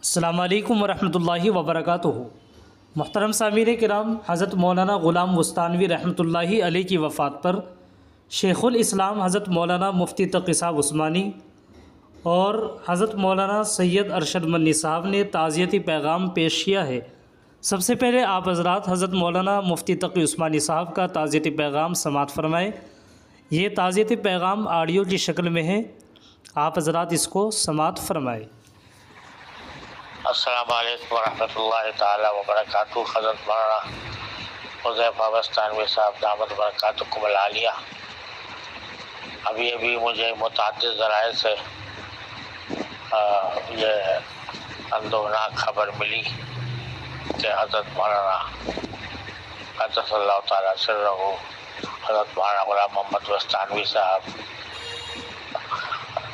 السلام علیکم ورحمۃ اللہ وبرکاتہ۔ محترم سامعین کرام، حضرت مولانا غلام وستانوی رحمۃ اللہ علیہ کی وفات پر شیخ الاسلام حضرت مولانا مفتی تقی صاحب عثمانی اور حضرت مولانا سید ارشد منی صاحب نے تعزیتی پیغام پیش کیا ہے۔ سب سے پہلے آپ حضرات حضرت مولانا مفتی تقی عثمانی صاحب کا تعزیتی پیغام سماعت فرمائیں۔ یہ تعزیتی پیغام آڈیو کی شکل میں ہے، آپ حضرات اس کو سماعت فرمائیں۔ السلام علیکم ورحمۃ اللہ تعالی وبرکاتہ۔ حضرت مولانا حذیفہ وستانوی صاحب دامت برکاتکم العالیہ، ابھی مجھے متعدد ذرائع سے یہ اندوہناک خبر ملی کہ حضرت مولانا قدس اللہ تعالیٰ سرہ حضرت مولانا غلام محمد وستانوی صاحب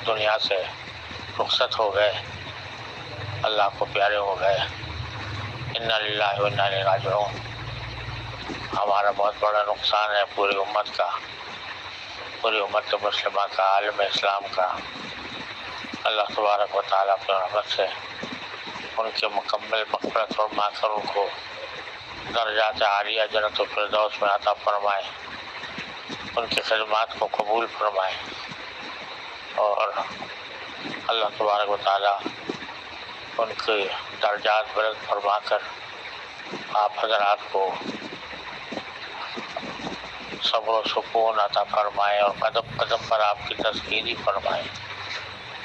دنیا سے رخصت ہو گئے، اللہ کو پیارے ہو گئے۔ انا للہ و انا الیہ راجعون۔ ہمارا بہت بڑا نقصان ہے پوری امت کا، پوری امت مسلمہ کا، عالم اسلام کا۔ اللہ تبارک و تعالیٰ اپنے رحمت سے ان کے مکمل مغفرت فرما کر ان کو درجات عالیہ جنت الفردوس میں عطا فرمائے، ان کی خدمات کو قبول فرمائے، اور اللہ تبارک و تعالیٰ ان کے درجات بلند فرما کر آپ حضرات کو صبر و سکون عطا فرمائے اور قدم قدم پر آپ کی تذکیری فرمائے،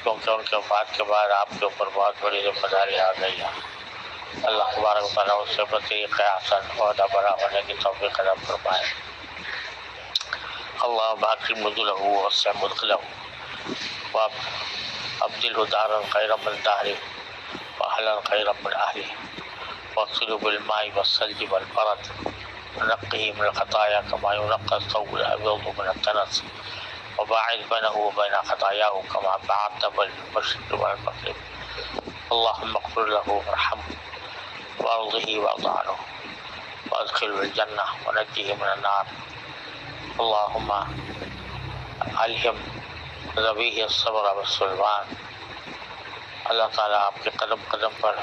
کیونکہ ان کے وفات کے بعد آپ کے اوپر بہت بڑی ذمہ داری آ گئی ہے۔ اللہ تبارک و تعالیٰ اس سے بطریق احسن عہدہ بڑا ہونے کی توفیق عطا فرمائے۔ اللہم اکرم نزلہ ووسع مدخلہ وابدلہ دارا خیرا من دارہ وأهلا خيرا من أهله واغسله بالماء والثلج والبرد ونقه من الخطايا كما ينقى الثوب الأبيض من الدنس وباعد بينه وبين خطاياه كما بعدت بين المشرق والمغرب اللهم اغفر له وارحمه وارضه وارض عنه وادخله الجنة ونجه من النار اللهم ألهم ذويه الصبر والسلوان۔ اللہ تعالیٰ آپ کے قدم قدم پر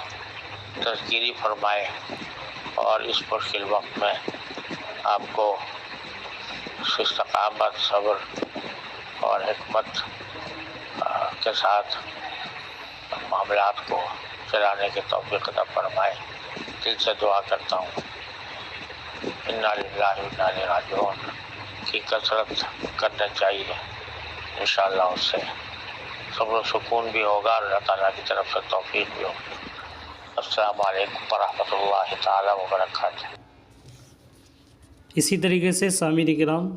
تذکیری فرمائے اور اس مشکل وقت میں آپ کو استقامت، صبر اور حکمت کے ساتھ معاملات کو چلانے کی توفیق عطا فرمائے۔ دل سے دعا کرتا ہوں انا للہ و انا الیہ راجعون کی کثرت کرنا چاہیے، انشاءاللہ اس سے صبر و سکون بھی ہوگا اور اللہ تعالیٰ کی طرف سے توفیق بھی ہوگی۔ السلام علیکم ورحمۃ اللہ تعالیٰ وبرکاتہ۔ اسی طریقے سے سامعین کرام،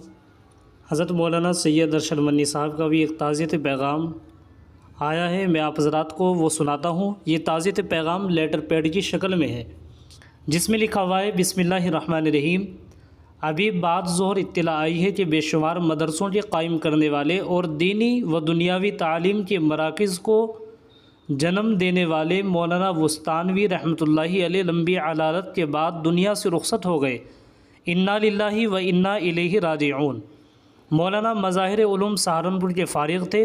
حضرت مولانا سید ارشد منی صاحب کا بھی ایک تعزیتی پیغام آیا ہے، میں آپ حضرات کو وہ سناتا ہوں۔ یہ تعزیتی پیغام لیٹر پیڈ کی شکل میں ہے، جس میں لکھا ہوا ہے بسم اللہ الرحمن الرحیم۔ ابھی بعد ظہر اطلاع آئی ہے کہ بے شمار مدرسوں کے قائم کرنے والے اور دینی و دنیاوی تعلیم کے مراکز کو جنم دینے والے مولانا وستانوی رحمۃ اللہ علیہ لمبی علالت کے بعد دنیا سے رخصت ہو گئے۔ انا للہ و انا الیہ راجعون۔ مولانا مظاہر علوم سہارنپور کے فارغ تھے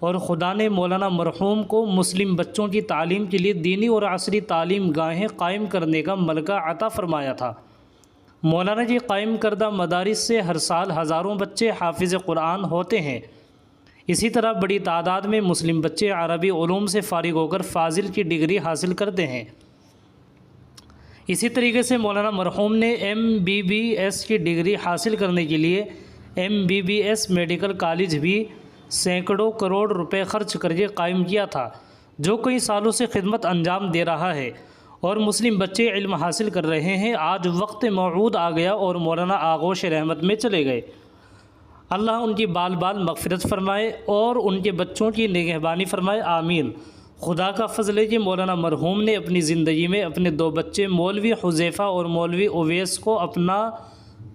اور خدا نے مولانا مرحوم کو مسلم بچوں کی تعلیم کے لیے دینی اور عصری تعلیم گاہیں قائم کرنے کا ملکہ عطا فرمایا تھا۔ مولانا جی قائم کردہ مدارس سے ہر سال ہزاروں بچے حافظ قرآن ہوتے ہیں۔ اسی طرح بڑی تعداد میں مسلم بچے عربی علوم سے فارغ ہو کر فاضل کی ڈگری حاصل کرتے ہیں۔ اسی طریقے سے مولانا مرحوم نے MBBS کی ڈگری حاصل کرنے کے لیے MBBS میڈیکل کالج بھی سینکڑوں کروڑ روپے خرچ کر کے قائم کیا تھا، جو کئی سالوں سے خدمت انجام دے رہا ہے اور مسلم بچے علم حاصل کر رہے ہیں۔ آج وقت موعود آ گیا اور مولانا آغوش رحمت میں چلے گئے۔ اللہ ان کی بال بال مغفرت فرمائے اور ان کے بچوں کی نگہبانی فرمائے، آمین۔ خدا کا فضل ہے کہ مولانا مرحوم نے اپنی زندگی میں اپنے 2 بچے مولوی حذیفہ اور مولوی اویس کو اپنا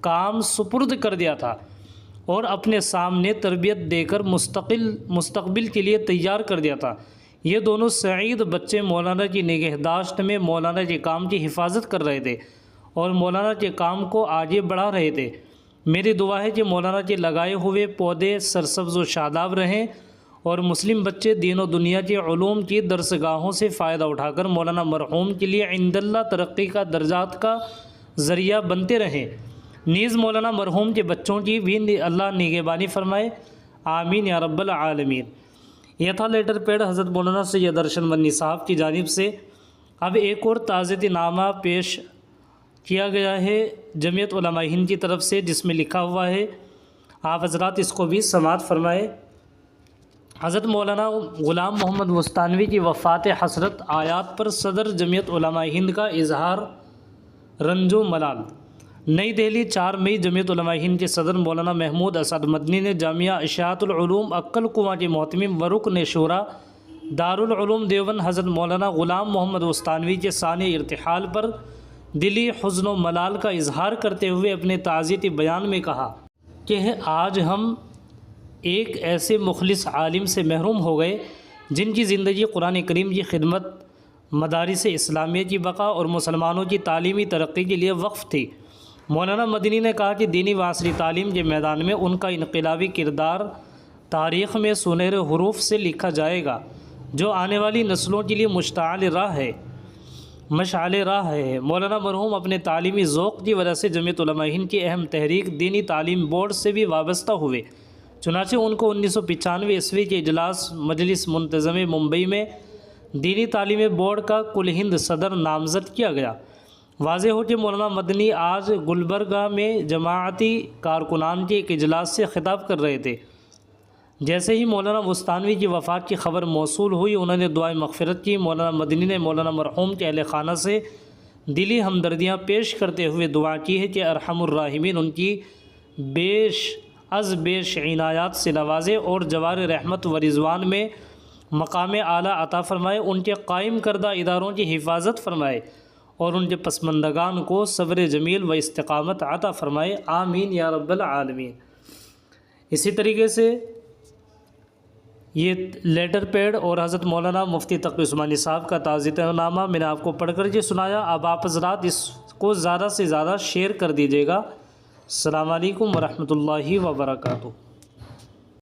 کام سپرد کر دیا تھا اور اپنے سامنے تربیت دے کر مستقبل کے لیے تیار کر دیا تھا۔ یہ دونوں سعید بچے مولانا کی نگہداشت میں مولانا کے کام کی حفاظت کر رہے تھے اور مولانا کے کام کو آگے بڑھا رہے تھے۔ میری دعا ہے کہ مولانا کے لگائے ہوئے پودے سرسبز و شاداب رہیں اور مسلم بچے دین و دنیا کے علوم کی درسگاہوں سے فائدہ اٹھا کر مولانا مرحوم کے لیے عند اللہ ترقی کا درجات کا ذریعہ بنتے رہیں۔ نیز مولانا مرحوم کے بچوں کی بھی اللہ نگہبانی فرمائے، آمین یا رب العالمین۔ یہ تھا لیٹر پیڈ حضرت مولانا سید ارشد مدنی صاحب کی جانب سے۔ اب ایک اور تعزیتی نامہ پیش کیا گیا ہے جمعیت علماء ہند کی طرف سے، جس میں لکھا ہوا ہے، آپ حضرات اس کو بھی سماعت فرمائے۔ حضرت مولانا غلام محمد وستانوی کی وفات حسرت آیات پر صدر جمعیت علماء ہند کا اظہار رنج و ملال۔ نئی دہلی 4 مئی۔ جمعیت علماء ہند کے صدر مولانا محمود اسد مدنی نے جامعہ اشاعت العلوم عقل کنواں کے محتمم و رکن شورا دارالعلوم دیوبند حضرت مولانا غلام محمد وستانوی کے ثانی ارتحال پر دلی حزن و ملال کا اظہار کرتے ہوئے اپنے تعزیتی بیان میں کہا کہ آج ہم ایک ایسے مخلص عالم سے محروم ہو گئے جن کی زندگی قرآن کریم کی خدمت، مدارس اسلامیہ کی بقا اور مسلمانوں کی تعلیمی ترقی کے لیے وقف تھی۔ مولانا مدنی نے کہا کہ دینی و عصری تعلیم کے میدان میں ان کا انقلابی کردار تاریخ میں سنہرے حروف سے لکھا جائے گا، جو آنے والی نسلوں کے لیے مشعل راہ ہے۔ مولانا مرحوم اپنے تعلیمی ذوق کی وجہ سے جمعیت علماء ہند کی اہم تحریک دینی تعلیم بورڈ سے بھی وابستہ ہوئے، چنانچہ ان کو 1995 عیسوی کے اجلاس مجلس منتظم ممبئی میں دینی تعلیم بورڈ کا کل ہند صدر نامزد کیا گیا۔ واضح ہو کہ مولانا مدنی آج گلبرگہ میں جماعتی کارکنان کے ایک اجلاس سے خطاب کر رہے تھے۔ جیسے ہی مولانا وستانوی کی وفات کی خبر موصول ہوئی، انہوں نے دعائے مغفرت کی۔ مولانا مدنی نے مولانا مرحوم کے اہل خانہ سے دلی ہمدردیاں پیش کرتے ہوئے دعا کی ہے کہ ارحم الراحمین ان کی بیش عنایات سے نوازے اور جوار رحمت و رضوان میں مقام اعلیٰ عطا فرمائے، ان کے قائم کردہ اداروں کی حفاظت فرمائے اور ان کے پسماندگان کو صبر جمیل و استقامت عطا فرمائے، آمین یا رب العالمین۔ اسی طریقے سے یہ لیٹر پیڈ اور حضرت مولانا مفتی تقی عثمانی صاحب کا تعزیت نامہ میں نے آپ کو پڑھ کر یہ سنایا۔ اب آپ حضرات اس کو زیادہ سے زیادہ شیئر کر دیجیے گا۔ السلام علیکم ورحمۃ اللہ وبرکاتہ۔